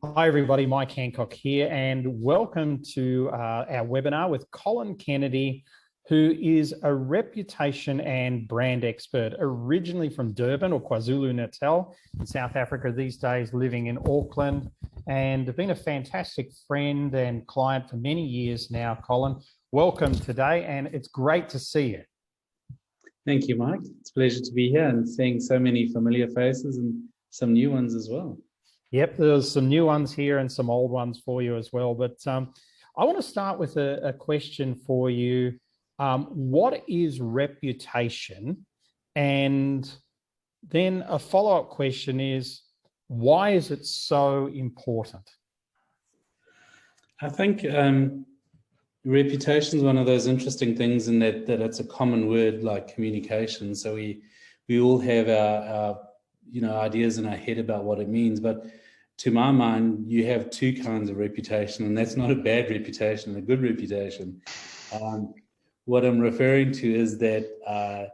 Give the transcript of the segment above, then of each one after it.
Hi, everybody. Mike Hancock here, and welcome to our webinar with Colin Kennedy, who is a reputation and brand expert, originally from Durban or KwaZulu-Natal in South Africa, these days living in Auckland, and been a fantastic friend and client for many years now. Colin, welcome today, and it's great to see you. Thank you, Mike. It's a pleasure to be here and seeing so many familiar faces and some new ones as well. Yep, there's some new ones here and some old ones for you as well. But I want to start with a question for you. What is reputation? And then a follow-up question is, why is it so important? I think reputation is one of those interesting things in that it's a common word like communication. So we all have our ideas in our head about what it means, but to my mind, you have two kinds of reputation, and that's not a bad reputation, a good reputation. What I'm referring to is that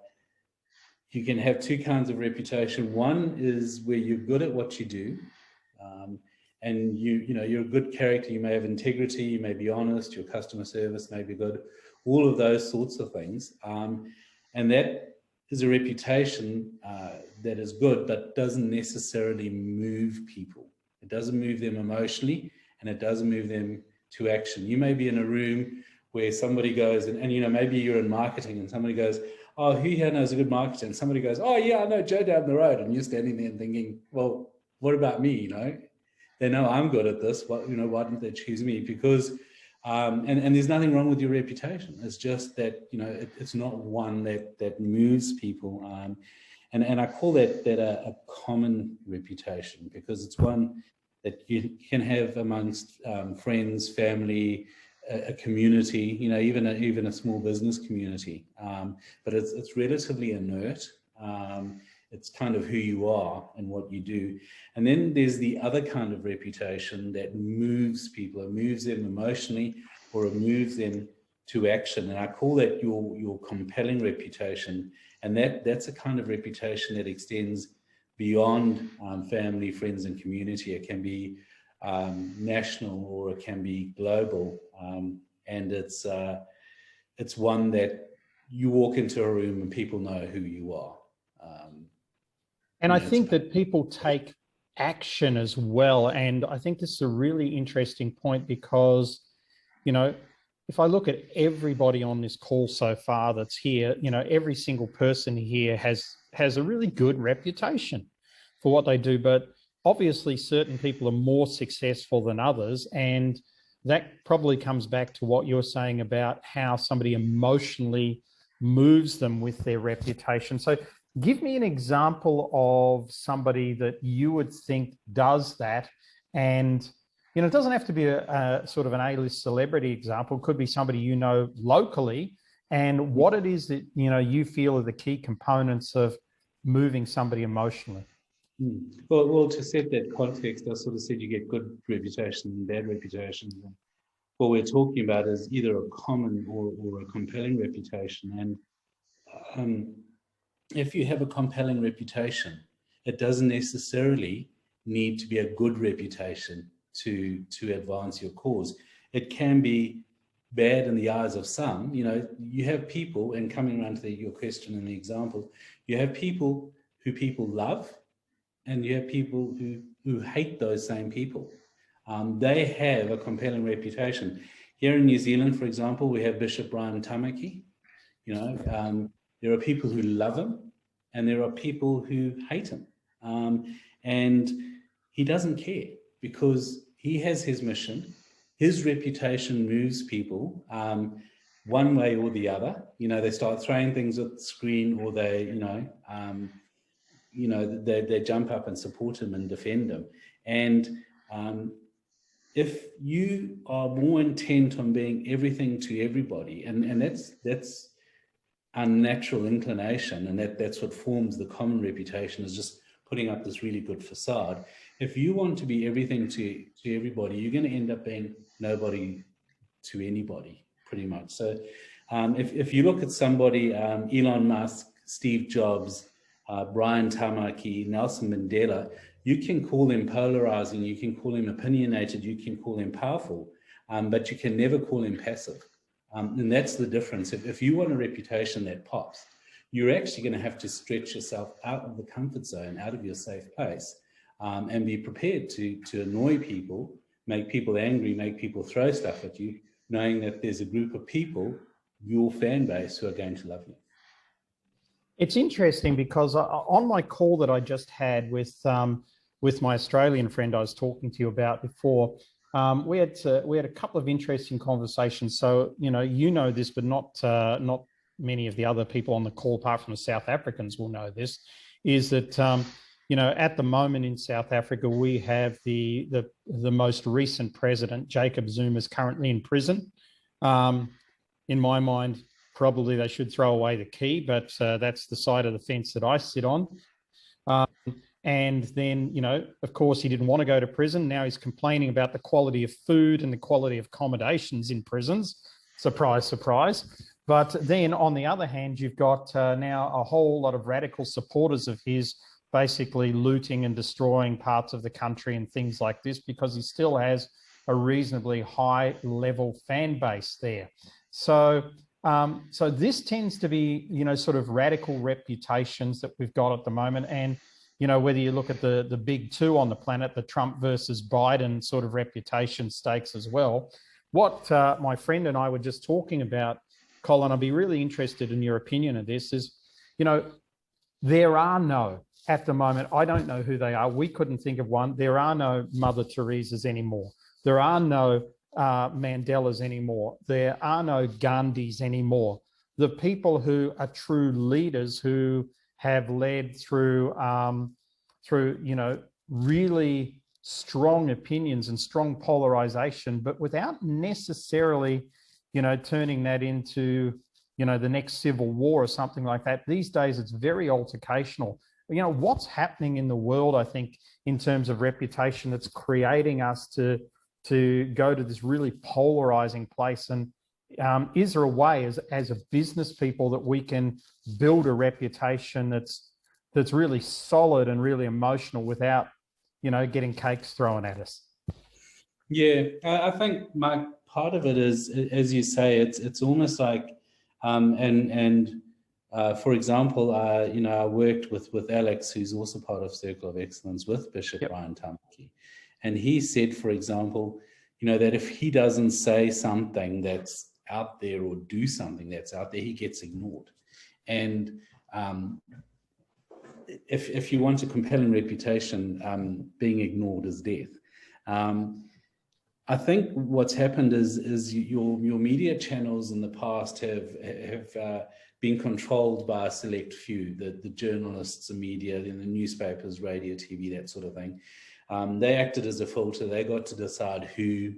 you can have two kinds of reputation. One is where you're good at what you do, and you're a good character. You may have integrity, you may be honest, your customer service may be good, all of those sorts of things, and that is a reputation that is good, but doesn't necessarily move people. It doesn't move them emotionally, and it doesn't move them to action. You may be in a room where somebody goes, and maybe you're in marketing, and somebody goes, "Oh, who here knows a good marketer?" And somebody goes, "Oh yeah, I know Joe down the road," and you're standing there and thinking, "Well, what about me?" They know I'm good at this. Why didn't they choose me? Because and there's nothing wrong with your reputation. It's just that it's not one that moves people. And I call that a common reputation, because it's one that you can have amongst friends, family, a community, even a small business community. But it's relatively inert. It's kind of who you are and what you do. And then there's the other kind of reputation that moves people. It moves them emotionally, or it moves them to action. And I call that your compelling reputation. And that's a kind of reputation that extends beyond family, friends, and community. It can be national, or it can be global. And it's one that you walk into a room and people know who you are. And I think that people take action as well. And I think this is a really interesting point, because, if I look at everybody on this call so far that's here, every single person here has a really good reputation for what they do. But obviously, certain people are more successful than others. And that probably comes back to what you're saying about how somebody emotionally moves them with their reputation. So give me an example of somebody that you would think does that. And, it doesn't have to be a sort of an A-list celebrity example. It could be somebody locally, and what it is that, you feel are the key components of moving somebody emotionally. Well, to set that context, I sort of said you get good reputation and bad reputation. What we're talking about is either a common or a compelling reputation. And if you have a compelling reputation, it doesn't necessarily need to be a good reputation to advance your cause. It can be bad in the eyes of some. You have people, and coming around to your question and the example, you have people who people love, and you have people who hate those same people. They have a compelling reputation. Here in New Zealand, for example, we have Bishop Brian Tamaki. There are people who love him, and there are people who hate him. And he doesn't care, because he has his mission. His reputation moves people one way or the other. They start throwing things at the screen, or they jump up and support him and defend him. And if you are more intent on being everything to everybody, and that's our natural inclination, and that's what forms the common reputation, is just putting up this really good facade. If you want to be everything to everybody, you're going to end up being nobody to anybody, pretty much. So if you look at somebody, Elon Musk, Steve Jobs, Brian Tamaki, Nelson Mandela, you can call them polarizing, you can call them opinionated, you can call them powerful, but you can never call them passive. And that's the difference. If you want a reputation that pops, you're actually going to have to stretch yourself out of the comfort zone, out of your safe place, and be prepared to annoy people, make people angry, make people throw stuff at you, knowing that there's a group of people, your fan base, who are going to love you. It's interesting because on my call that I just had with my Australian friend I was talking to you about before, we had a couple of interesting conversations. So you know this, but not many of the other people on the call, apart from the South Africans, will know this. Is that at the moment in South Africa we have the most recent president, Jacob Zuma, is currently in prison. In my mind, probably they should throw away the key, but that's the side of the fence that I sit on. And then, of course, he didn't want to go to prison. Now he's complaining about the quality of food and the quality of accommodations in prisons. Surprise, surprise. But then on the other hand, you've got now a whole lot of radical supporters of his basically looting and destroying parts of the country and things like this, because he still has a reasonably high level fan base there. So this tends to be, sort of radical reputations that we've got at the moment. And, whether you look at the big two on the planet, the Trump versus Biden sort of reputation stakes as well. What my friend and I were just talking about, Colin, I'd be really interested in your opinion of this, is, there are no, at the moment, I don't know who they are. We couldn't think of one. There are no Mother Teresas anymore. There are no Mandelas anymore. There are no Gandhis anymore. The people who are true leaders, who have led through really strong opinions and strong polarization, but without necessarily turning that into the next civil war or something like that. These days it's very altercational. What's happening in the world, I think, in terms of reputation, that's creating us to go to this really polarizing place. And is there a way as a business people that we can build a reputation that's really solid and really emotional without, getting cakes thrown at us? Yeah, I think, Mike, part of it is, as you say, it's almost like, for example, I worked with Alex, who's also part of Circle of Excellence, with Bishop Ryan Tamaki. And he said, for example, that if he doesn't say something that's out there or do something that's out there, he gets ignored. And if you want a compelling reputation, being ignored is death. I think what's happened is your media channels in the past have been controlled by a select few, the journalists, the media, the newspapers, radio, TV, that sort of thing. They acted as a filter. They got to decide who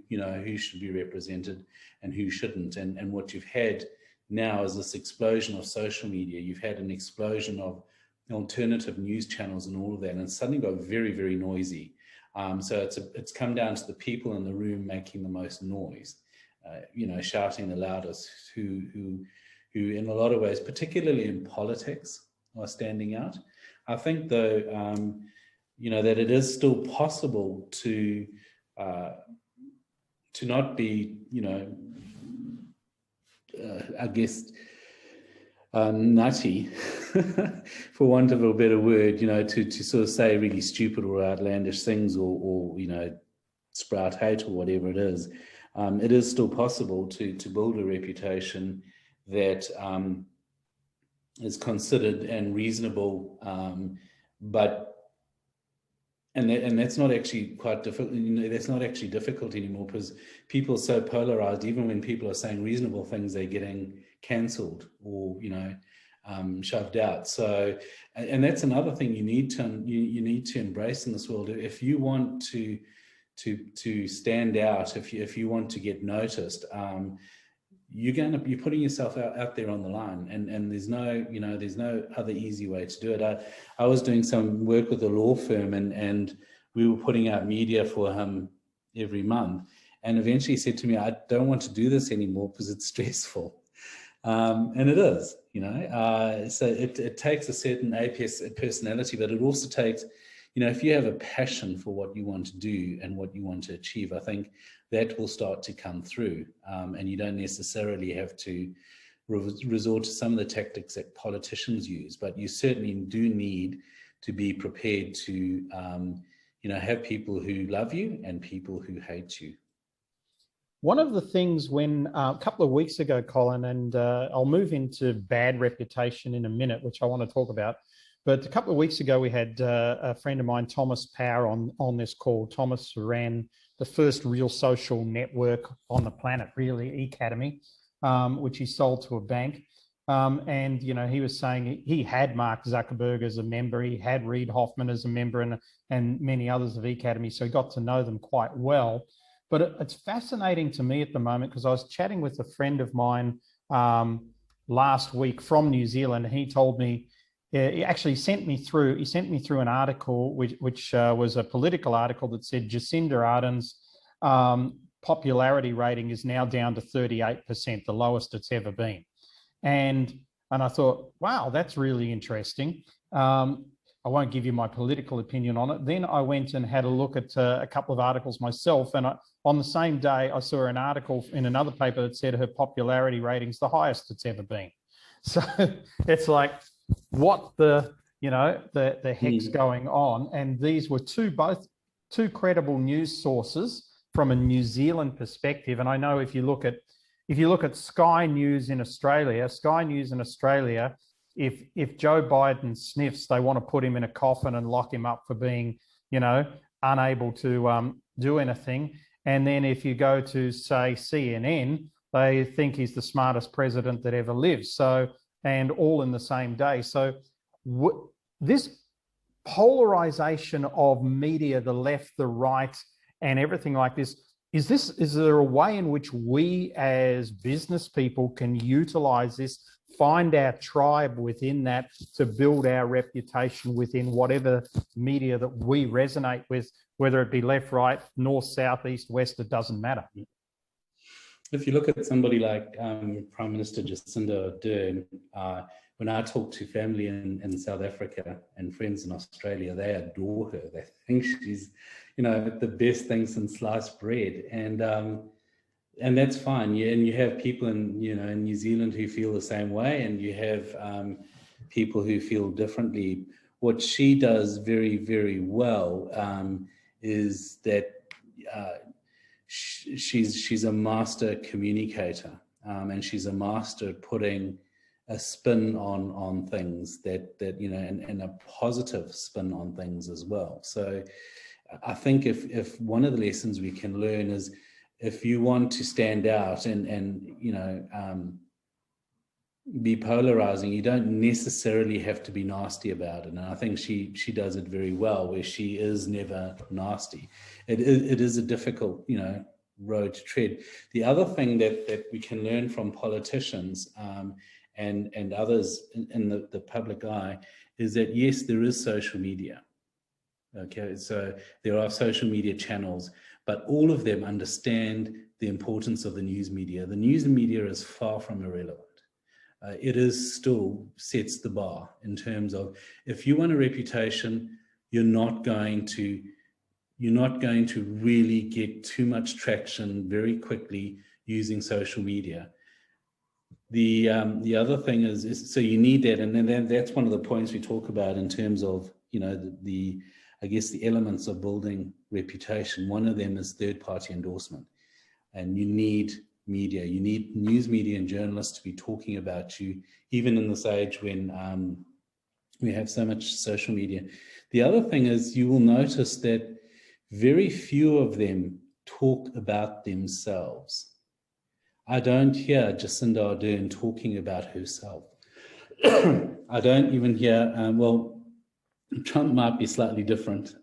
should be represented and who shouldn't. And what you've had now is this explosion of social media. You've had an explosion of alternative news channels and all of that, and it's suddenly got very, very noisy. So it's come down to the people in the room making the most noise, shouting the loudest, who in a lot of ways, particularly in politics, are standing out. I think, though, that it is still possible to not be, I guess, nutty, for want of a better word, to sort of say really stupid or outlandish things, or sprout hate or whatever it is. It is still possible to build a reputation that is considered and reasonable, and that's not actually quite difficult. That's not actually difficult anymore, because people are so polarized. Even when people are saying reasonable things, they're getting cancelled or shoved out. So, and that's another thing you need to embrace in this world. If you want to stand out, if you want to get noticed, you're putting yourself out there on the line, and there's no other easy way to do it. I was doing some work with a law firm, and we were putting out media for him every month, and eventually he said to me, I don't want to do this anymore because it's stressful. And it is, so it takes a certain personality, but it also takes, if you have a passion for what you want to do and what you want to achieve, I think that will start to come through. And you don't necessarily have to resort to some of the tactics that politicians use, but you certainly do need to be prepared to, have people who love you and people who hate you. One of the things when a couple of weeks ago, Colin, and I'll move into bad reputation in a minute, which I want to talk about. But a couple of weeks ago, we had a friend of mine, Thomas Power, on this call. Thomas ran the first real social network on the planet, really, Academy, which he sold to a bank. And, he was saying he had Mark Zuckerberg as a member. He had Reid Hoffman as a member and many others of Academy. So he got to know them quite well. But it's fascinating to me at the moment because I was chatting with a friend of mine last week from New Zealand. And he told me, he actually sent me through an article which was a political article that said Jacinda Ardern's popularity rating is now down to 38%, the lowest it's ever been. And I thought, wow, that's really interesting. I won't give you my political opinion on it. Then I went and had a look at a couple of articles myself. And on the same day, I saw an article in another paper that said her popularity rating's the highest it's ever been. So it's like, what the heck's going on? And these were both two credible news sources from a New Zealand perspective. And I know if you look at Sky News in Australia, if Joe Biden sniffs, they want to put him in a coffin and lock him up for being, unable to do anything. And then if you go to, say, CNN, they think he's the smartest president that ever lived. So, and all in the same day. So this polarization of media, the left, the right, and everything like this, is there a way in which we as business people can utilize this, find our tribe within that to build our reputation within whatever media that we resonate with, whether it be left, right, north, south, east, west, it doesn't matter? If you look at somebody like Prime Minister Jacinda Ardern, when I talk to family in South Africa and friends in Australia, they adore her. They think she's, the best thing since sliced bread. And that's fine. Yeah, and you have people in New Zealand who feel the same way, and you have people who feel differently. What she does very, very well is that she's a master communicator, and she's a master at putting a spin on things and a positive spin on things as well. So I think if one of the lessons we can learn is, if you want to stand out and be polarizing, you don't necessarily have to be nasty about it. And I think she does it very well, where she is never nasty. It is a difficult, road to tread. The other thing that we can learn from politicians and others in the public eye is that, yes, there is social media. Okay, so there are social media channels, but all of them understand the importance of the news media. The news media is far from irrelevant. It is still sets the bar in terms of, if you want a reputation, you're not going to really get too much traction very quickly using social media. The other thing is so you need that, and then that's one of the points we talk about in terms of I guess the elements of building reputation. One of them is third-party endorsement, and you need media. You need news media and journalists to be talking about you, even in this age when we have so much social media. The other thing is, you will notice that very few of them talk about themselves. I don't hear Jacinda Ardern talking about herself. I don't even hear, Trump might be slightly different,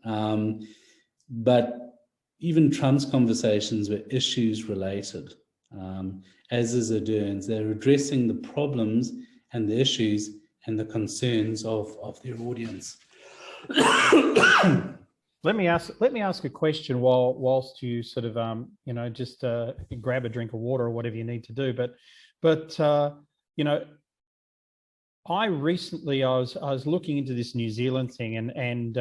but even Trump's conversations were issues related, as is Ardern's. They're addressing the problems and the issues and the concerns of their audience. Let me ask a question whilst you sort of just grab a drink of water or whatever you need to do. But I recently I was looking into this New Zealand thing, and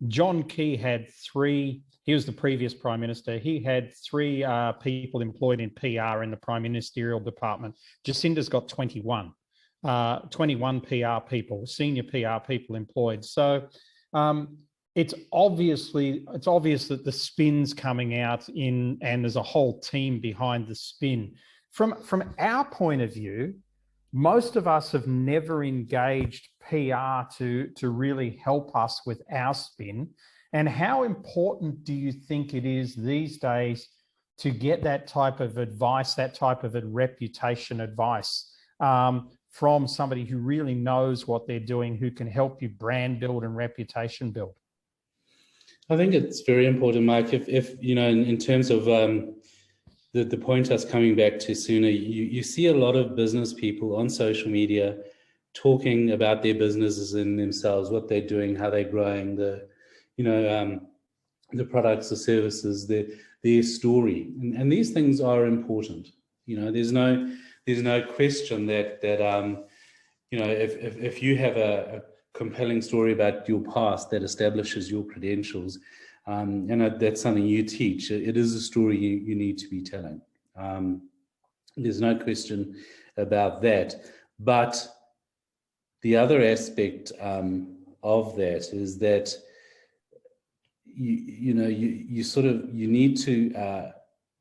John Key had three, he was the previous Prime Minister, he had three people employed in PR in the Prime Ministerial Department. Jacinda's got 21 PR people, senior PR people employed. So it's obvious that the spin's coming out and there's a whole team behind the spin. From our point of view, most of us have never engaged PR to really help us with our spin. And how important do you think it is these days to get that type of advice, that type of reputation advice from somebody who really knows what they're doing, who can help you brand build and reputation build? I think it's very important, Mike. If you know, in terms of the point I was coming back to sooner, you see a lot of business people on social media talking about their businesses and themselves, what they're doing, how they're growing, the products, the services, their story, and these things are important. You know, there's no question that you know, if you have a compelling story about your past that establishes your credentials, and that's something you teach. It is a story you need to be telling. There's no question about that. But the other aspect of that is that you need to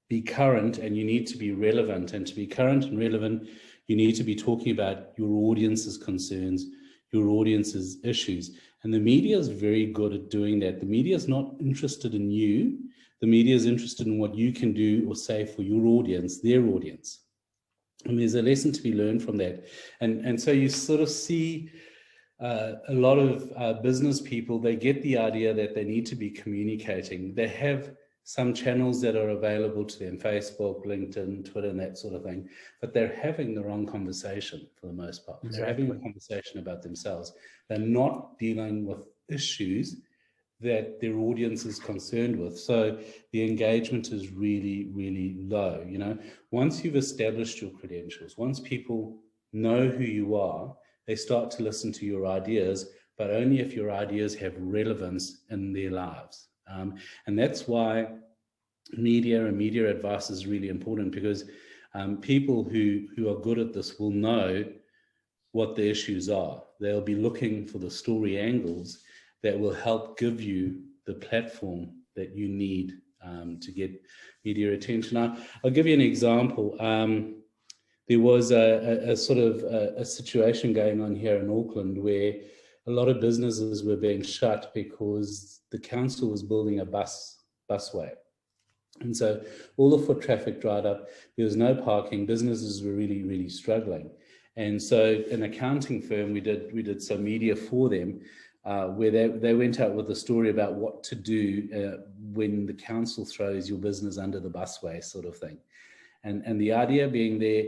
be current, and you need to be relevant. And to be current and relevant, you need to be talking about your audience's concerns, your audience's issues. And the media is very good at doing that. The media is not interested in you. The media is interested in what you can do or say for your audience, their audience. And there's a lesson to be learned from that. And so you sort of see a lot of business people, they get the idea that they need to be communicating. They have some channels that are available to them, Facebook, LinkedIn, Twitter, and that sort of thing, but they're having the wrong conversation for the most part. Exactly. They're having a conversation about themselves. They're not dealing with issues that their audience is concerned with. So the engagement is really, really low. You know, once you've established your credentials, once people know who you are, they start to listen to your ideas, but only if your ideas have relevance in their lives. And that's why media and media advice is really important, because people who are good at this will know what the issues are. They'll be looking for the story angles that will help give you the platform that you need to get media attention. I'll give you an example. There was a sort of a situation going on here in Auckland where a lot of businesses were being shut because the council was building a busway. And so all the foot traffic dried up. There was no parking. Businesses were really, really struggling. And so an accounting firm, we did some media for them, where they went out with a story about what to do when the council throws your business under the busway, sort of thing. And the idea being there,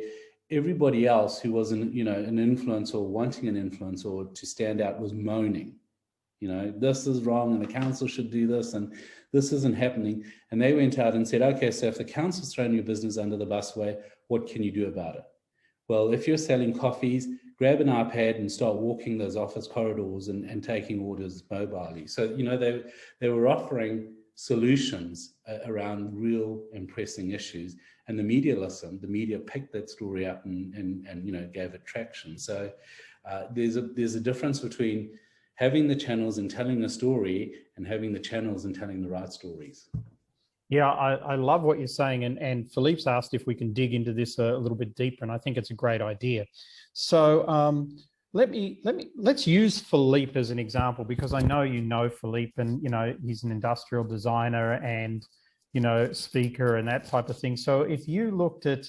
everybody else who was an influencer or wanting an influencer to stand out was moaning. You know, this is wrong and the council should do this and this isn't happening. And they went out and said, okay, so if the council's thrown your business under the busway, what can you do about it? Well, if you're selling coffees, grab an iPad and start walking those office corridors and taking orders mobilely. So, you know, they were offering solutions around real and pressing issues. And the media listened, the media picked that story up and you know, gave it traction. So there's a difference between having the channels and telling a story and having the channels and telling the right stories. Yeah, I love what you're saying. And Philippe's asked if we can dig into this a little bit deeper, and I think it's a great idea. So let's use Philippe as an example, because I know you know Philippe, and you know he's an industrial designer and you know speaker and that type of thing. So if you looked at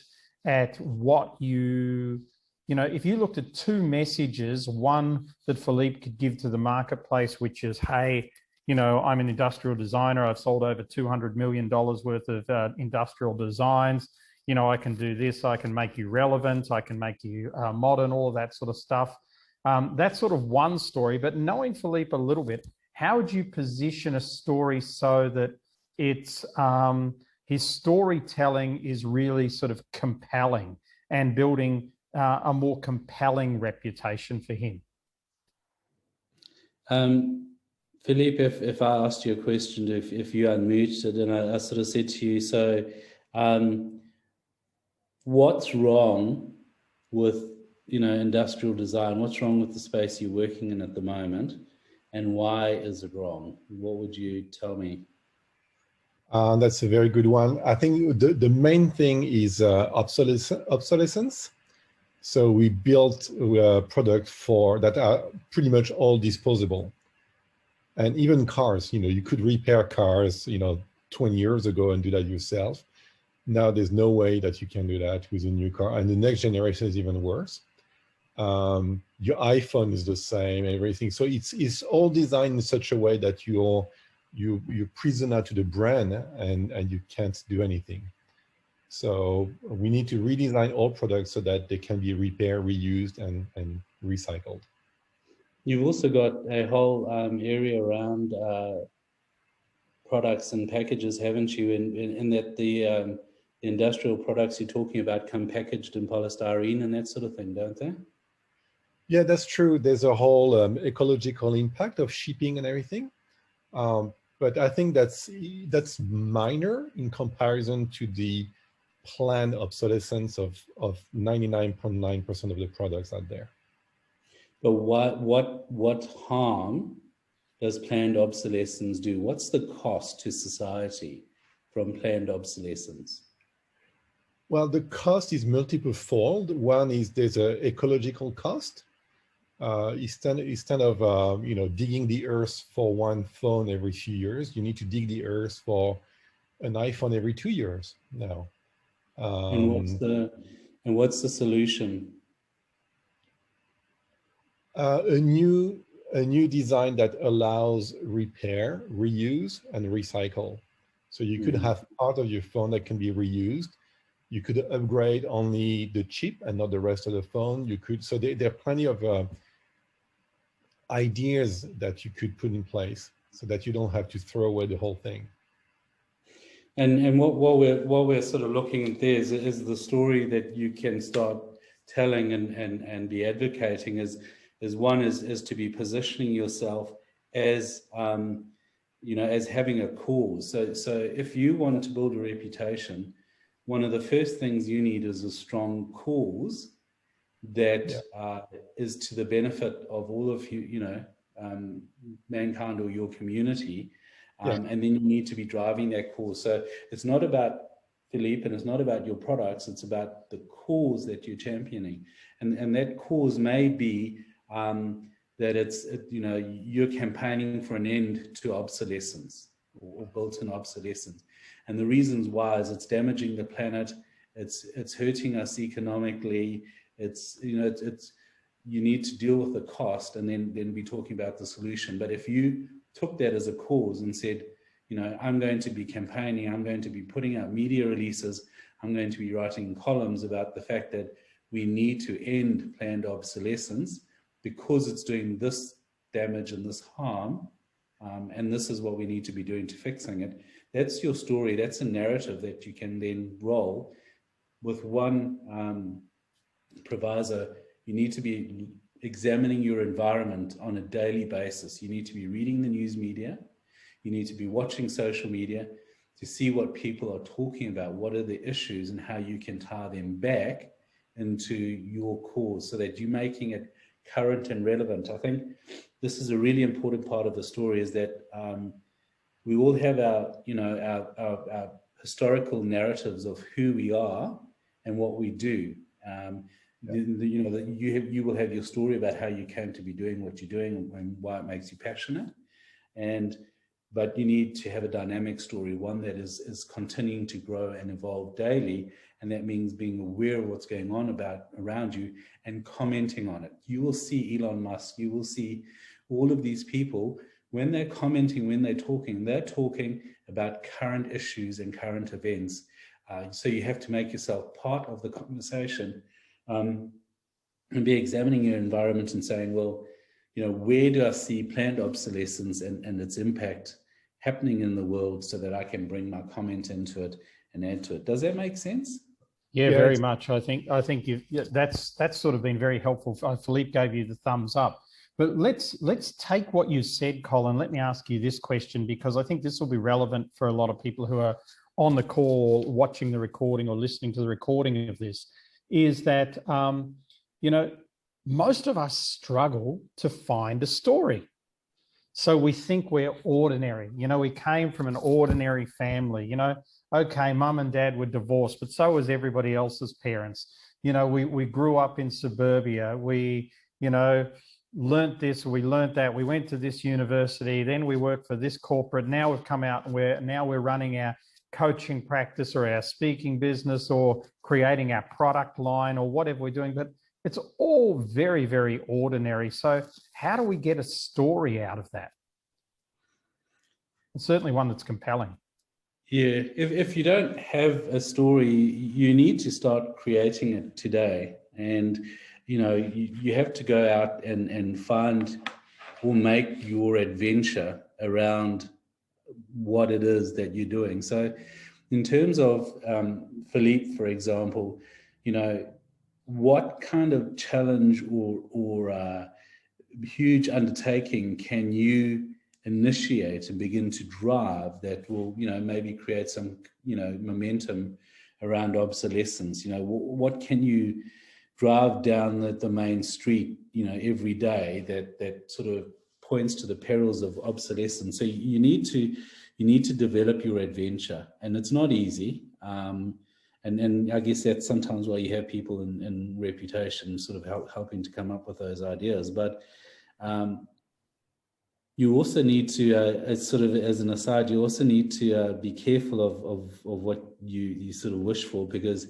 what if you looked at two messages, one that Philippe could give to the marketplace, which is, hey, you know, I'm an industrial designer. I've sold over $200 million worth of industrial designs. You know, I can do this. I can make you relevant. I can make you modern, all of that sort of stuff. That's sort of one story. But knowing Philippe a little bit, how would you position a story so that it's his storytelling is really sort of compelling and building a more compelling reputation for him? Philippe, if I asked you a question, if you unmuted, and I sort of said to you, so what's wrong with, industrial design? What's wrong with the space you're working in at the moment, and why is it wrong? What would you tell me? That's a very good one. I think the main thing is obsolescence. So we built products that are pretty much all disposable. And even cars, you could repair cars, 20 years ago and do that yourself. Now there's no way that you can do that with a new car. And the next generation is even worse. Your iPhone is the same, everything. So it's all designed in such a way that you're prisoner to the brand and you can't do anything. So we need to redesign all products so that they can be repaired, reused, and recycled. You've also got a whole area around products and packages, haven't you? In that the industrial products you're talking about come packaged in polystyrene and that sort of thing, don't they? Yeah, that's true. There's a whole ecological impact of shipping and everything. But I think that's minor in comparison to the planned obsolescence of 99.9% of the products out there. But what harm does planned obsolescence do? What's the cost to society from planned obsolescence? Well, the cost is multiple-fold. One is there's an ecological cost. Instead of digging the earth for one phone every few years, you need to dig the earth for an iPhone every 2 years now. And what's the solution? A new design that allows repair, reuse, and recycle. So you could have part of your phone that can be reused. You could upgrade only the chip and not the rest of the phone. So there are plenty of ideas that you could put in place so that you don't have to throw away the whole thing. And what we're sort of looking at there is the story that you can start telling and be advocating is one is to be positioning yourself as as having a cause. So if you want to build a reputation, one of the first things you need is a strong cause that is to the benefit of all of you, mankind or your community. And then you need to be driving that cause. So it's not about Philippe and it's not about your products, it's about the cause that you're championing. And that cause may be that you're campaigning for an end to obsolescence or built-in obsolescence. And the reasons why is it's damaging the planet, it's hurting us economically, you need to deal with the cost and then be talking about the solution. But if you took that as a cause and said, I'm going to be campaigning, I'm going to be putting out media releases, I'm going to be writing columns about the fact that we need to end planned obsolescence because it's doing this damage and this harm, and this is what we need to be doing to fixing it. That's your story. That's a narrative that you can then roll with one proviso. You need to be examining your environment on a daily basis. You need to be reading the news media. You need to be watching social media to see what people are talking about, what are the issues and how you can tie them back into your cause so that you're making it current and relevant. I think this is a really important part of the story is that we all have our historical narratives of who we are and what we do. You will have your story about how you came to be doing what you're doing and why it makes you passionate, but you need to have a dynamic story, one that is continuing to grow and evolve daily, and that means being aware of what's going on around you and commenting on it. You will see Elon Musk, you will see all of these people, when they're commenting, when they're talking about current issues and current events. So you have to make yourself part of the conversation and be examining your environment and saying, well, where do I see planned obsolescence and its impact happening in the world so that I can bring my comment into it and add to it. Does that make sense? Yeah, very much. I think that's sort of been very helpful. Philippe gave you the thumbs up, But let's take what you said, Colin. Let me ask you this question, because I think this will be relevant for a lot of people who are on the call, watching the recording or listening to the recording of this, is that, you know, most of us struggle to find a story. So we think we're ordinary. You know, we came from an ordinary family, you know, okay, mum and dad were divorced, but so was everybody else's parents. You know, we grew up in suburbia. We, you know, learnt this, we learnt that, we went to this university, then we worked for this corporate. Now we've come out and we're running our coaching practice or our speaking business or creating our product line or whatever we're doing. But it's all very, very ordinary. So how do we get a story out of that? And certainly one that's compelling. Yeah, if you don't have a story, you need to start creating it today. And, you know, you have to go out and find or make your adventure around what it is that you're doing. So in terms of Philippe, for example, you know, what kind of challenge or huge undertaking can you initiate and begin to drive that will, you know, maybe create some, you know, momentum around obsolescence? You know, what can you drive down the main street, you know, every day that sort of points to the perils of obsolescence? So you need to develop your adventure, and it's not easy. And I guess that's sometimes why you have people in reputation sort of helping to come up with those ideas. But you also need to, sort of as an aside, you also need to be careful of what you sort of wish for, because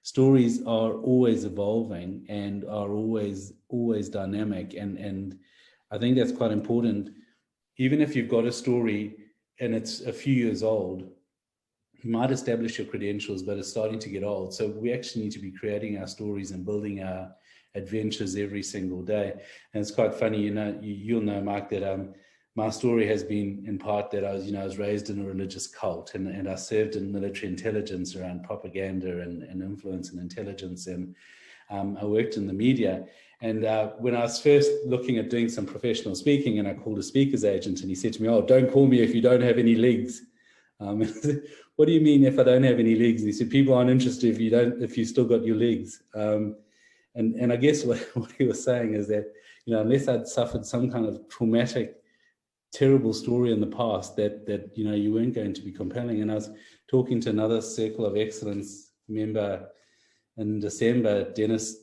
stories are always evolving and are always dynamic. And I think that's quite important. Even if you've got a story and it's a few years old, you might establish your credentials, but it's starting to get old. So we actually need to be creating our stories and building our adventures every single day. And it's quite funny, you know, you'll know, Mark, that my story has been in part that I was raised in a religious cult, and I served in military intelligence around propaganda and influence and intelligence, and I worked in the media. And when I was first looking at doing some professional speaking, and I called a speaker's agent, and he said to me, "Oh, don't call me if you don't have any legs." I said, "What do you mean if I don't have any legs?" And he said, "People aren't interested if you still got your legs." And I guess what he was saying is that, you know, unless I'd suffered some kind of traumatic, terrible story in the past, that you know, you weren't going to be compelling. And I was talking to another Circle of Excellence member in December, Dennis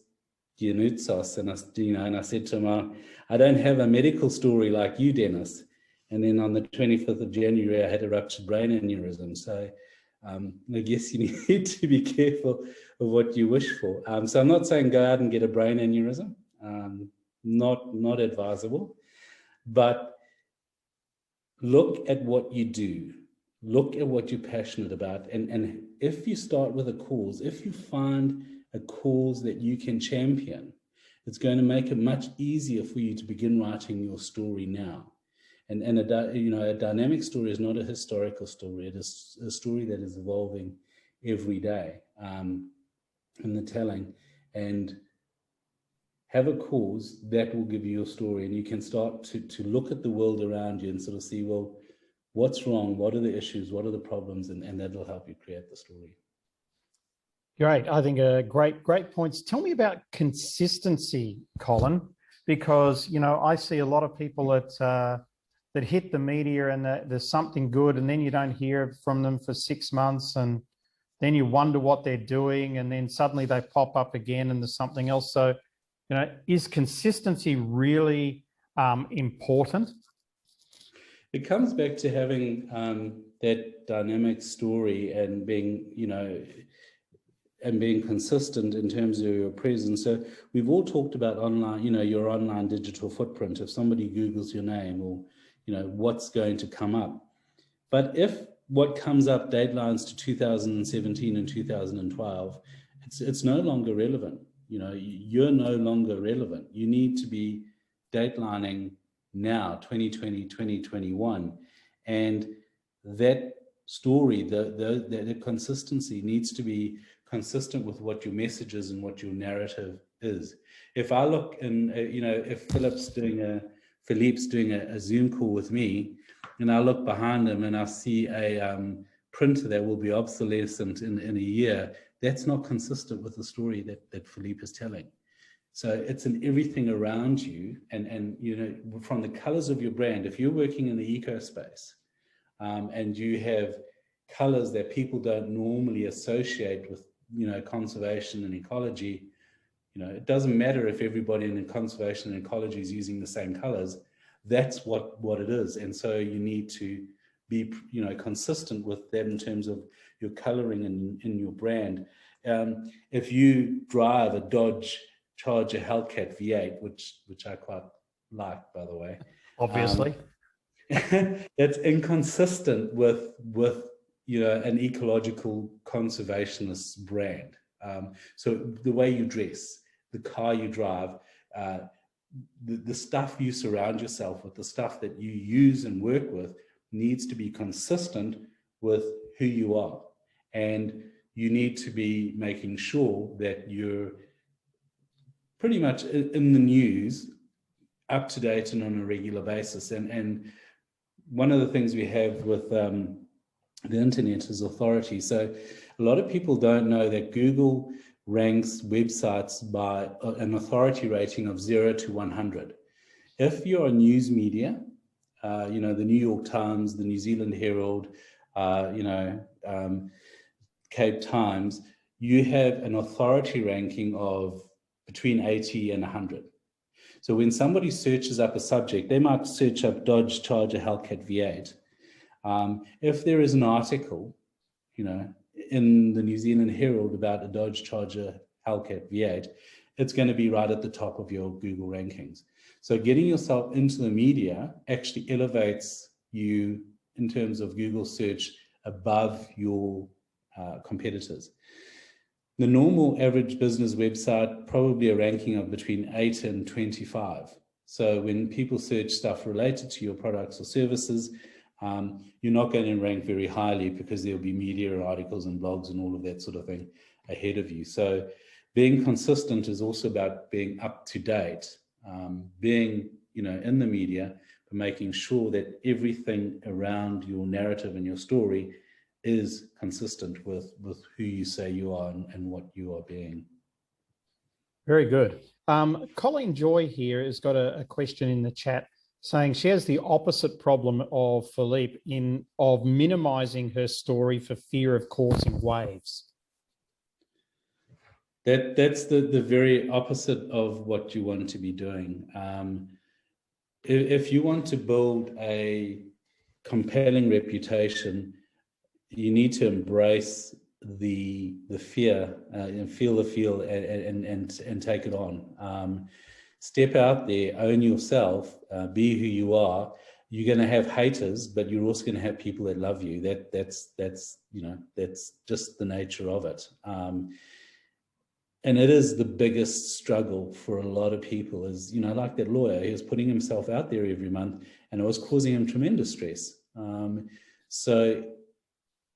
Giannoutsos, and I said to him, "I don't have a medical story like you, Dennis." And then on the 25th of January, I had a ruptured brain aneurysm. So I guess you need to be careful of what you wish for. So I'm not saying go out and get a brain aneurysm, not advisable, but look at what you do, look at what you're passionate about. And if you start with a cause, if you find a cause that you can champion, it's going to make it much easier for you to begin writing your story now. And a dynamic story is not a historical story. It is a story that is evolving every day in the telling. And have a cause that will give you your story, and you can start to look at the world around you and sort of see, well, what's wrong? What are the issues? What are the problems? And that'll help you create the story. Great. I think great points. Tell me about consistency, Colin, because, you know, I see a lot of people that hit the media and there's something good, and then you don't hear from them for 6 months, and then you wonder what they're doing, and then suddenly they pop up again and there's something else. So, you know, is consistency really important? It comes back to having that dynamic story and being, you know, and being consistent in terms of your presence. So we've all talked about online, you know, your online digital footprint. If somebody Googles your name, or, you know, what's going to come up. But if what comes up datelines to 2017 and 2012, it's no longer relevant. You know, you're no longer relevant. You need to be datelining now, 2020, 2021. And that story, the consistency needs to be consistent with what your message is and what your narrative is. If I look in, if Philippe's doing a Zoom call with me, and I look behind him and I see a printer that will be obsolescent in a year, that's not consistent with the story that Philippe is telling. So it's in everything around you, and from the colors of your brand. If you're working in the eco space, and you have colors that people don't normally associate with, conservation and ecology, it doesn't matter if everybody in conservation and ecology is using the same colors. That's what it is. And so you need to be, consistent with that in terms of your coloring in your brand. If you drive a Dodge Charger Hellcat V8, which I quite like, by the way, obviously, that's inconsistent with an ecological conservationist brand. So the way you dress, the car you drive, the stuff you surround yourself with, the stuff that you use and work with, needs to be consistent with who you are. And you need to be making sure that you're pretty much in the news, up to date and on a regular basis. And one of the things we have with the internet is authority. So a lot of people don't know that Google ranks websites by an authority rating of 0 to 100. If you're a news media, the New York Times, the New Zealand Herald, Cape Times, you have an authority ranking of between 80 and 100. So when somebody searches up a subject, they might search up Dodge Charger Hellcat V8. If there is an article, in the New Zealand Herald about a Dodge Charger Hellcat V8, it's going to be right at the top of your Google rankings. So getting yourself into the media actually elevates you in terms of Google search above your competitors. The normal average business website, probably a ranking of between 8 and 25. So when people search stuff related to your products or services, you're not going to rank very highly because there'll be media articles and blogs and all of that sort of thing ahead of you. So being consistent is also about being up to date, being, in the media, but making sure that everything around your narrative and your story is consistent with who you say you are and what you are being. Very good. Colin Joy here has got a question in the chat saying she has the opposite problem of Philippe of minimizing her story for fear of causing waves. That's the very opposite of what you want to be doing. If you want to build a compelling reputation, you need to embrace the fear and feel the feel and take it on. Step out there, own yourself, be who you are. You're going to have haters, but you're also going to have people that love you. That's just the nature of it. And it is the biggest struggle for a lot of people is, like that lawyer, he was putting himself out there every month and it was causing him tremendous stress. So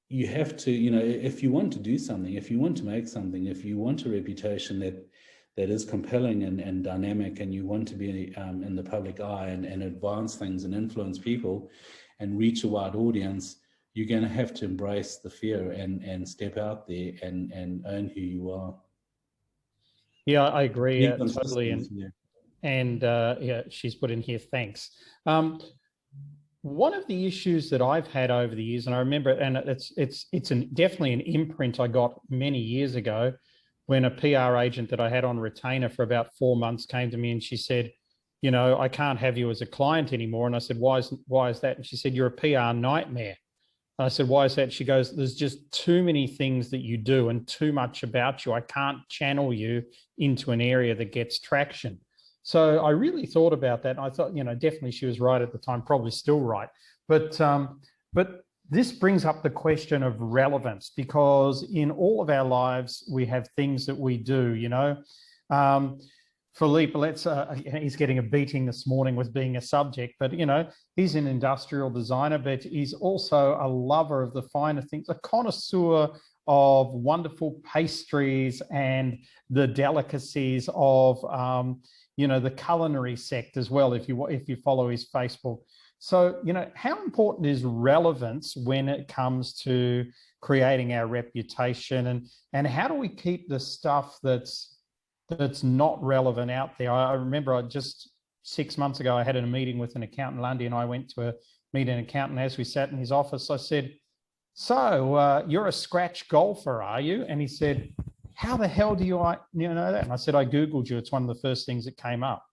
you have to, if you want to do something, if you want to make something, if you want a reputation that is compelling and dynamic, and you want to be in the public eye and advance things and influence people and reach a wide audience, you're going to have to embrace the fear and step out there and own who you are. Yeah, I agree totally. And she's put in here, thanks. One of the issues that I've had over the years, and I remember, and it's definitely an imprint I got many years ago when a PR agent that I had on retainer for about 4 months came to me and she said, I can't have you as a client anymore. And I said, why is that? And she said, you're a PR nightmare. And I said, why is that? She goes, there's just too many things that you do and too much about you. I can't channel you into an area that gets traction. So I really thought about that. And I thought, definitely she was right at the time, probably still right. But this brings up the question of relevance, because in all of our lives, we have things that we do, Philippe, he's getting a beating this morning with being a subject, but, he's an industrial designer, but he's also a lover of the finer things, a connoisseur of wonderful pastries and the delicacies of, you know, the culinary sect as well, if you follow his Facebook. So, you know, how important is relevance when it comes to creating our reputation, and how do we keep the stuff that's not relevant out there? I remember just 6 months ago, I had a meeting with an accountant, Lundy, and I went to meet an accountant. As we sat in his office, I said, so you're a scratch golfer, are you? And he said, how the hell do you know that? And I said, I Googled you. It's one of the first things that came up,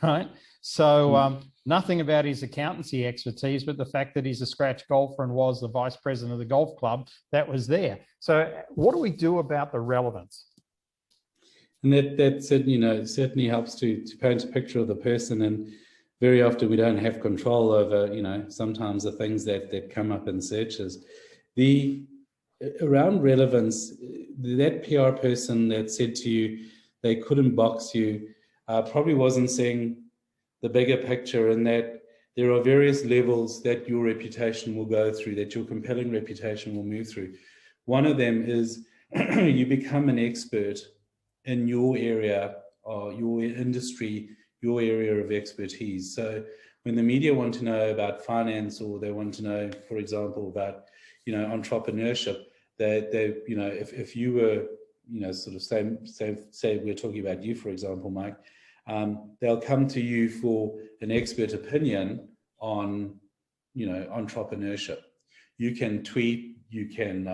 right? So nothing about his accountancy expertise, but the fact that he's a scratch golfer and was the vice president of the golf club, that was there. So what do we do about the relevance? And that you know, certainly helps to paint a picture of the person. And very often we don't have control over, you know, sometimes the things that come up in searches. Around relevance, that PR person that said to you they couldn't box you probably wasn't seeing the bigger picture, in that there are various levels that your reputation will go through, that your compelling reputation will move through. One of them is you become an expert in your area or your industry, your area of expertise. So when the media want to know about finance, or they want to know, for example, about, you know, entrepreneurship, they you know, if you were, you know, sort of say we're talking about you, for example, Mike, they'll come to you for an expert opinion on, you know, entrepreneurship. You can tweet, you can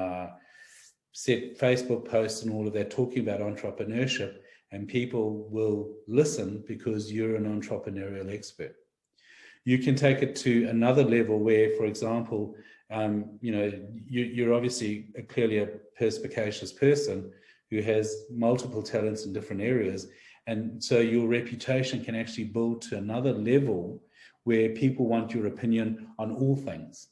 set Facebook posts and all of that talking about entrepreneurship, and people will listen because you're an entrepreneurial expert. You can take it to another level where, for example, you know, you're obviously clearly a perspicacious person who has multiple talents in different areas. And so your reputation can actually build to another level where people want your opinion on all things.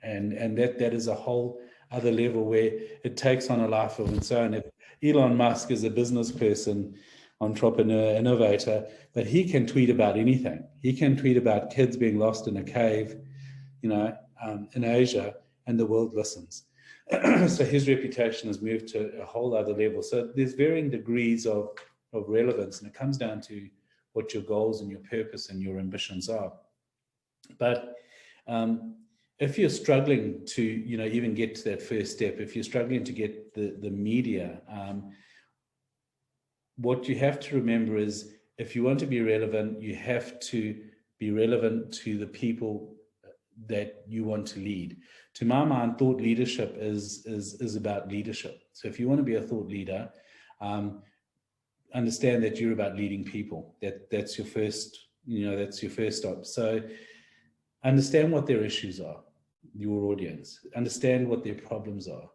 And that is a whole other level where it takes on a life of its own. If Elon Musk is a business person, entrepreneur, innovator, but he can tweet about anything. He can tweet about kids being lost in a cave, you know, in Asia, and the world listens. So his reputation has moved to a whole other level. So there's varying degrees of relevance, and it comes down to what your goals and your purpose and your ambitions are. But if you're struggling to, you know, even get to that first step, if you're struggling to get the media, what you have to remember is, if you want to be relevant, you have to be relevant to the people that you want to lead. To my mind, thought leadership is about leadership. So if you want to be a thought leader, understand that you're about leading people. That's your first, you know, that's your first stop. So understand what their issues are, your audience. Understand what their problems are.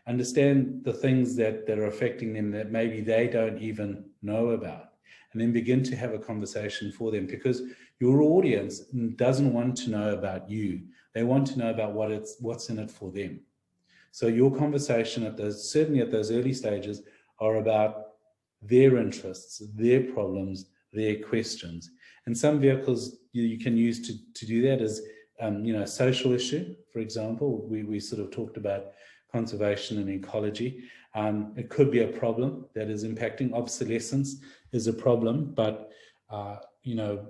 Understand the things that are affecting them that maybe they don't even know about. And then begin to have a conversation for them, because your audience doesn't want to know about you. They want to know about what's in it for them. So your conversation certainly at those early stages, are about their interests, their problems, their questions. And some vehicles you can use to do that is, you know, social issue. For example, we sort of talked about conservation and ecology. It could be a problem that is impacting. Obsolescence is a problem, but you know,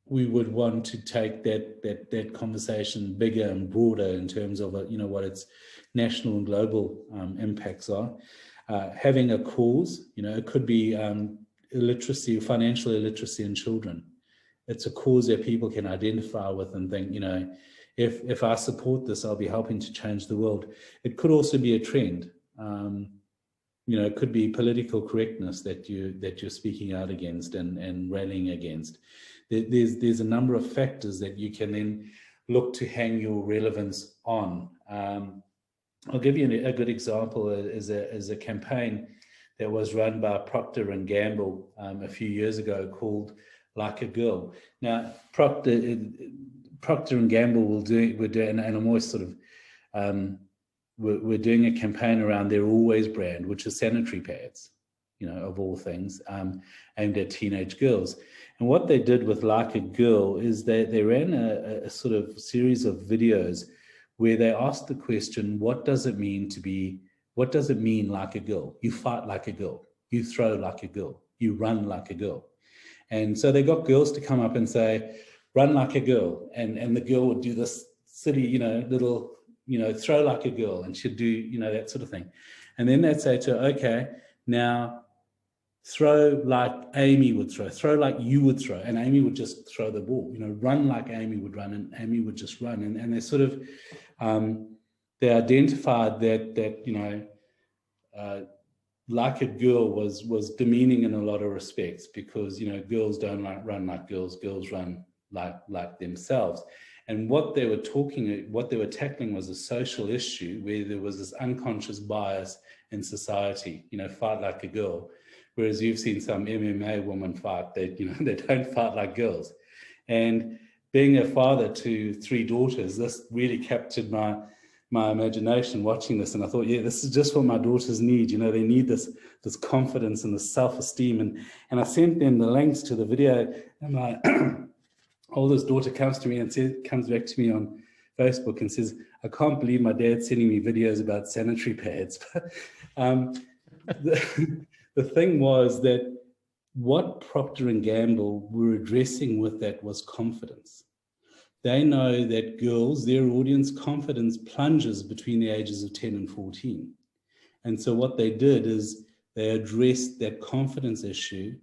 we would want to take that conversation bigger and broader in terms of, you know, what its national and global impacts are. Having a cause, you know, it could be illiteracy, financial illiteracy in children. It's a cause that people can identify with and think, you know, if I support this, I'll be helping to change the world. It could also be a trend. You know, it could be political correctness that you're speaking out against and rallying against. There's a number of factors that you can then look to hang your relevance on. I'll give you a good example is a campaign that was run by Procter & Gamble a few years ago called Like a Girl. Now, Procter & Gamble we're doing, and I'm always sort of, we're doing a campaign around their Always brand, which is sanitary pads, you know, of all things, aimed at teenage girls. And what they did with Like a Girl is they ran a sort of series of videos where they asked the question, what does it mean like a girl? You fight like a girl, you throw like a girl, you run like a girl. And so they got girls to come up and say, run like a girl. And the girl would do this silly, little, throw like a girl, and she'd do, that sort of thing. And then they'd say to her, okay, now throw like Amy would throw like you would throw. And Amy would just throw the ball, run like Amy would run, and Amy would just run. And they sort of, they identified that like a girl was demeaning in a lot of respects, because girls don't run like girls run like themselves. And what they were tackling was a social issue where there was this unconscious bias in society, fight like a girl, whereas you've seen some MMA women fight, they don't fight like girls. And being a father to 3 daughters, this really captured my imagination watching this, and I thought, yeah, this is just what my daughters need. They need this confidence and this self-esteem. And I sent them the links to the video, and my oldest daughter comes back to me on Facebook and says, I can't believe my dad's sending me videos about sanitary pads. The thing was that what Procter & Gamble were addressing with that was confidence. They know that girls, their audience confidence plunges between the ages of 10 and 14. And so what they did is they addressed that confidence issue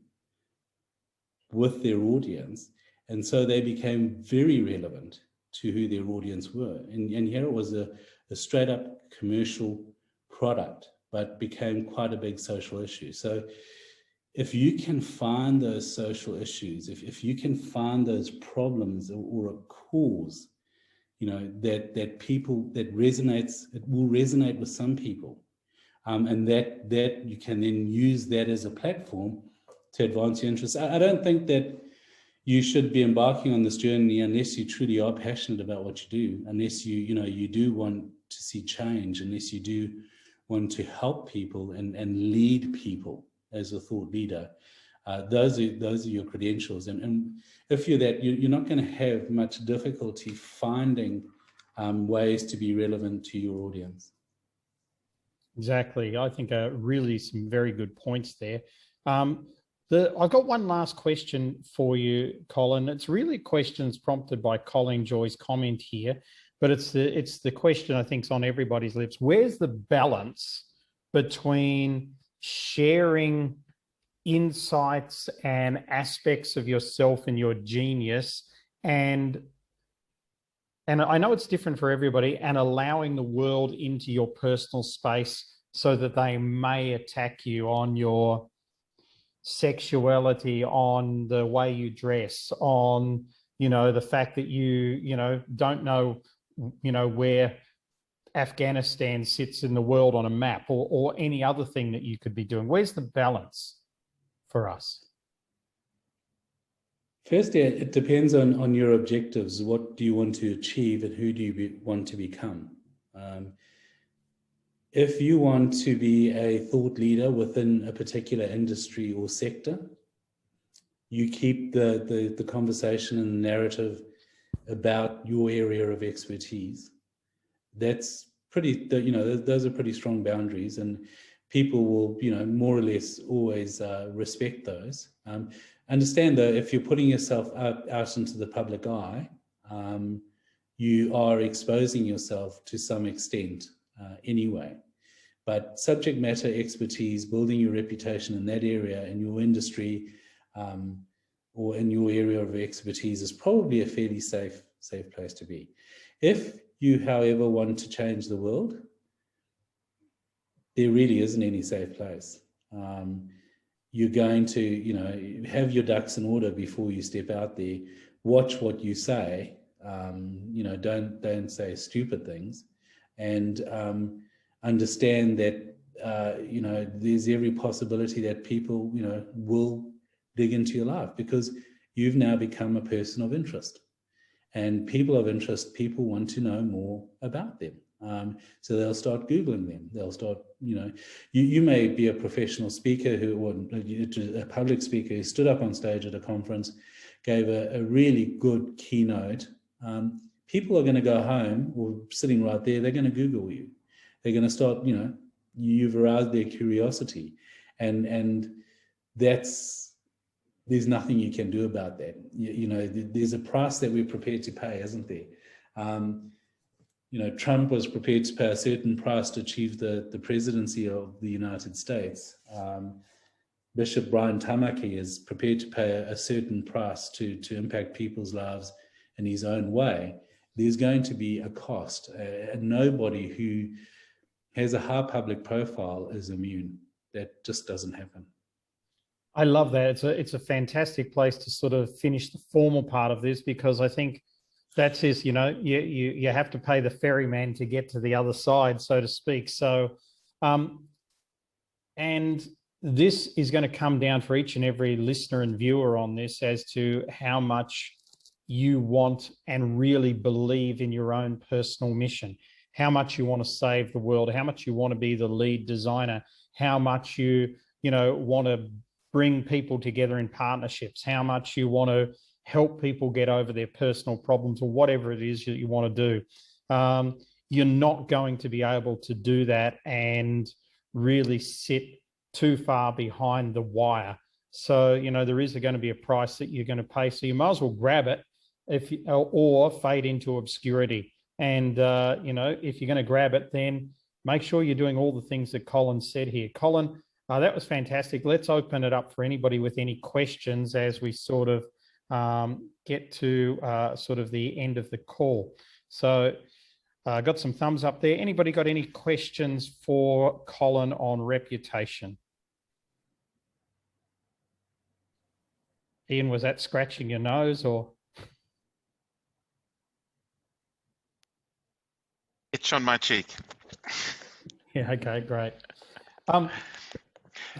with their audience. And so they became very relevant to who their audience were. And here it was a straight up commercial product, but became quite a big social issue. So if you can find those social issues, if you can find those problems or a cause, that people, that resonates, it will resonate with some people. And that you can then use that as a platform to advance your interests. I don't think that you should be embarking on this journey unless you truly are passionate about what you do, unless you do want to see change, unless you do want to help people and lead people as a thought leader. Those are your credentials. And if you're that, you're not going to have much difficulty finding ways to be relevant to your audience. Exactly. I think really some very good points there. I've got one last question for you, Colin. It's really questions prompted by Colin Joy's comment here, but it's the question I think is on everybody's lips. Where's the balance between sharing insights and aspects of yourself and your genius and I know it's different for everybody, and allowing the world into your personal space so that they may attack you on your sexuality, on the way you dress, on the fact that you don't know where Afghanistan sits in the world on a map, or any other thing that you could be doing. Where's the balance for us? Firstly, it depends on your objectives. What do you want to achieve, and who do you want to become? If you want to be a thought leader within a particular industry or sector, you keep the conversation and the narrative about your area of expertise. That's pretty, those are pretty strong boundaries, and people will, more or less always respect those. Understand though, if you're putting yourself out into the public eye, you are exposing yourself to some extent anyway. But subject matter expertise, building your reputation in that area, in your industry, or in your area of expertise, is probably a fairly safe place to be. If you, however, want to change the world, there really isn't any safe place. You're going to, have your ducks in order before you step out there. Watch what you say. Don't say stupid things, and understand that there's every possibility that people will dig into your life, because you've now become a person of interest, and people of interest, people want to know more about them. So they'll start Googling them. They'll start, you may be a professional speaker or a public speaker who stood up on stage at a conference, gave a really good keynote, people are going to go home or sitting right there, they're going to Google you. They're going to start, you've aroused their curiosity. And there's nothing you can do about that. There's a price that we're prepared to pay, isn't there? Trump was prepared to pay a certain price to achieve the presidency of the United States. Bishop Brian Tamaki is prepared to pay a certain price to impact people's lives in his own way. There's going to be a cost. And nobody who has a high public profile is immune. That just doesn't happen. I love that. It's a fantastic place to sort of finish the formal part of this, because I think that's is, you have to pay the ferryman to get to the other side, so to speak. So, and this is going to come down for each and every listener and viewer on this as to how much you want and really believe in your own personal mission, how much you want to save the world, how much you want to be the lead designer, how much you want to bring people together in partnerships, how much you want to help people get over their personal problems or whatever it is that you want to do. You're not going to be able to do that and really sit too far behind the wire. So, there is going to be a price that you're going to pay. So you might as well grab it or fade into obscurity. And, if you're going to grab it, then make sure you're doing all the things that Colin said here. Colin, that was fantastic. Let's open it up for anybody with any questions as we sort of get to sort of the end of the call. So got some thumbs up there. Anybody got any questions for Colin on reputation? Ian, was that scratching your nose or? Itch on my cheek. Yeah, okay, great.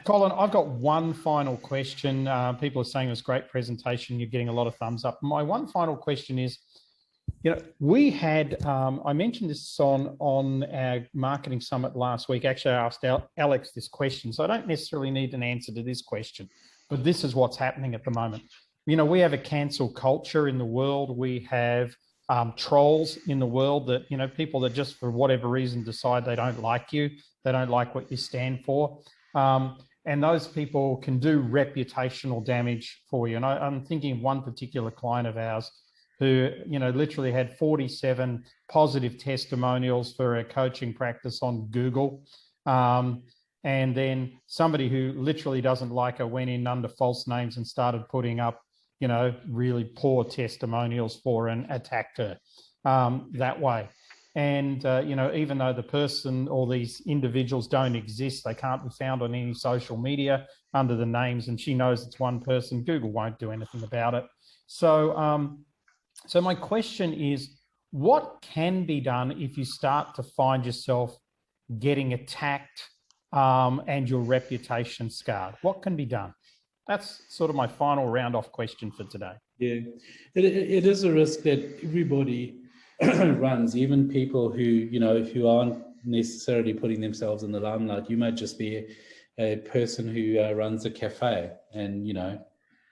Colin, I've got one final question. People are saying it was a great presentation. You're getting a lot of thumbs up. My one final question is, we had, I mentioned this on our marketing summit last week. Actually, I asked Alex this question, so I don't necessarily need an answer to this question, but this is what's happening at the moment. We have a cancel culture in the world. We have trolls in the world that, people that just for whatever reason decide they don't like you. They don't like what you stand for. And those people can do reputational damage for you. And I'm thinking of one particular client of ours who, literally had 47 positive testimonials for a coaching practice on Google. And then somebody who literally doesn't like her went in under false names and started putting up, really poor testimonials for her and attacked her that way. And, even though the person or these individuals don't exist, they can't be found on any social media under the names, and she knows it's one person, Google won't do anything about it. So, so my question is, what can be done if you start to find yourself getting attacked and your reputation scarred? What can be done? That's sort of my final round-off question for today. Yeah, it is a risk that everybody runs, even people who aren't necessarily putting themselves in the limelight. You might just be a person who runs a cafe and,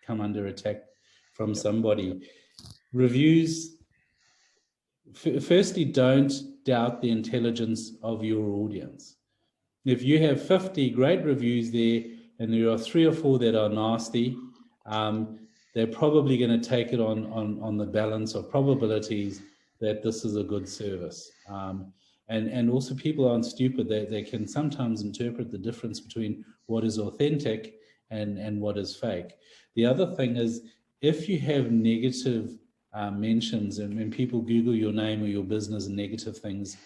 come under attack from somebody. Reviews, firstly, don't doubt the intelligence of your audience. If you have 50 great reviews there and there are 3 or 4 that are nasty, they're probably going to take it on the balance of probabilities that this is a good service. And also people aren't stupid. They can sometimes interpret the difference between what is authentic and what is fake. The other thing is, if you have negative mentions and when people Google your name or your business and negative things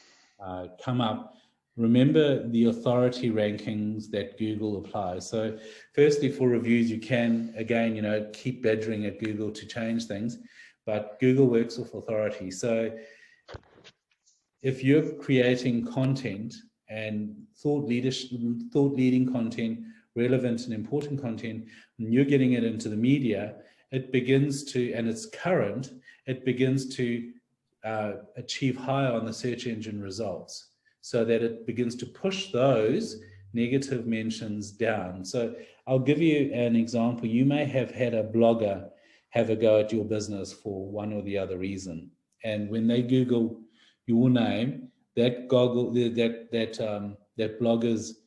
come up, remember the authority rankings that Google applies. So firstly, for reviews, you can, again, keep badgering at Google to change things, but Google works with authority. So if you're creating content and thought-leading content, relevant and important content, and you're getting it into the media, it begins to, and it's current, it begins to achieve higher on the search engine results, so that it begins to push those negative mentions down. So I'll give you an example. You may have had a blogger have a go at your business for one or the other reason. And when they Google your name, that blogger's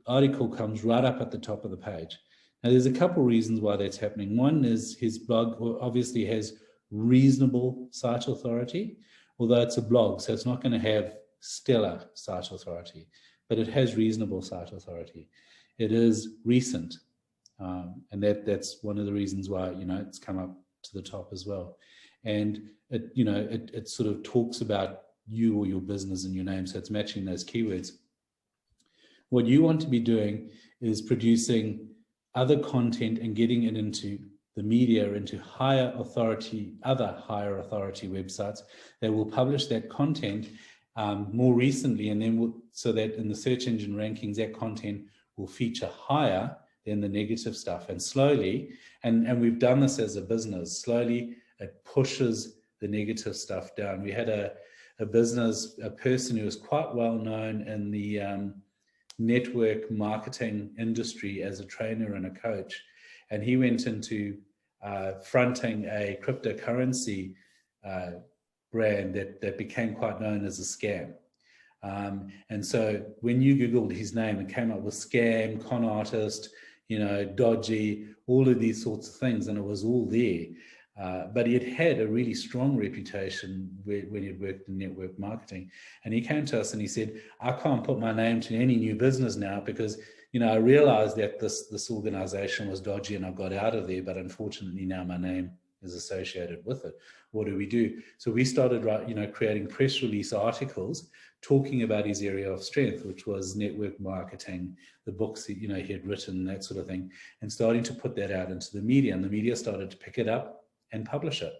article comes right up at the top of the page. Now, there's a couple of reasons why that's happening. One is his blog obviously has reasonable site authority, although it's a blog, so it's not going to have stellar site authority, but it has reasonable site authority. It is recent, and that's one of the reasons why, you know, it's come up to the top as well. And it, you know, it sort of talks about you or your business and your name, so it's matching those keywords. What you want to be doing is producing other content and getting it into the media, into other higher authority websites that will publish that content more recently, and then so that in the search engine rankings, that content will feature higher than the negative stuff. And slowly, and we've done this as a business, slowly it pushes the negative stuff down. We had a person who was quite well known in the network marketing industry as a trainer and a coach, and he went into fronting a cryptocurrency brand that became quite known as a scam. And so when you Googled his name, it came up with scam, con artist, you know, dodgy, all of these sorts of things, and it was all there. But he had a really strong reputation when he'd worked in network marketing. And he came to us and he said, I can't put my name to any new business now because, you know, I realized that this organization was dodgy and I got out of there, but unfortunately now my name is associated with it. What do we do? So we started, you know, creating press release articles talking about his area of strength, which was network marketing, the books that, you know, he had written, that sort of thing, and starting to put that out into the media. And the media started to pick it up and publish it.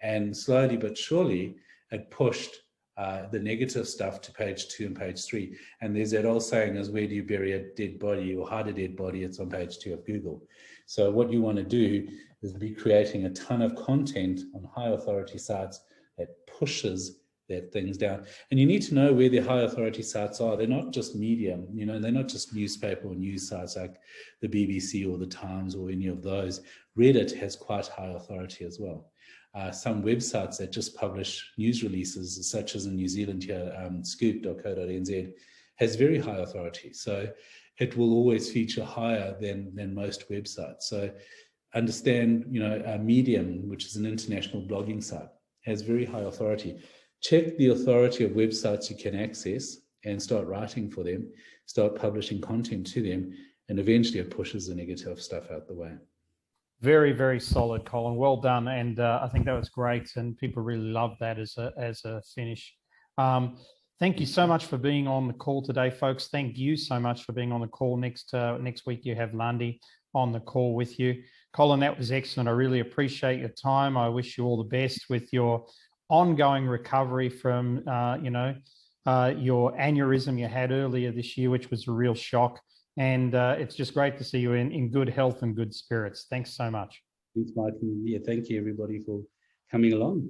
And slowly but surely, it pushed the negative stuff to page 2 and page 3. And there's that old saying is, where do you bury a dead body or hide a dead body? It's on page 2 of Google. So what you want to do is be creating a ton of content on high authority sites that pushes that things down. And you need to know where the high authority sites are. They're not just media, you know, they're not just newspaper or news sites like the BBC or the Times or any of those. Reddit has quite high authority as well. Some websites that just publish news releases, such as in New Zealand here, scoop.co.nz, has very high authority. So it will always feature higher than most websites. So understand, you know, Medium, which is an international blogging site, has very high authority. Check the authority of websites you can access and start writing for them, start publishing content to them, and eventually it pushes the negative stuff out the way. Very, very solid, Colin. Well done. And I think that was great. And people really love that as a finish. Thank you so much for being on the call today, folks. Thank you so much for being on the call. Next week, you have Lundy on the call with you. Colin, that was excellent. I really appreciate your time. I wish you all the best with your ongoing recovery from, your aneurysm you had earlier this year, which was a real shock. And it's just great to see you in good health and good spirits. Thanks so much. Thanks, Martin. Yeah, thank you, everybody, for coming along.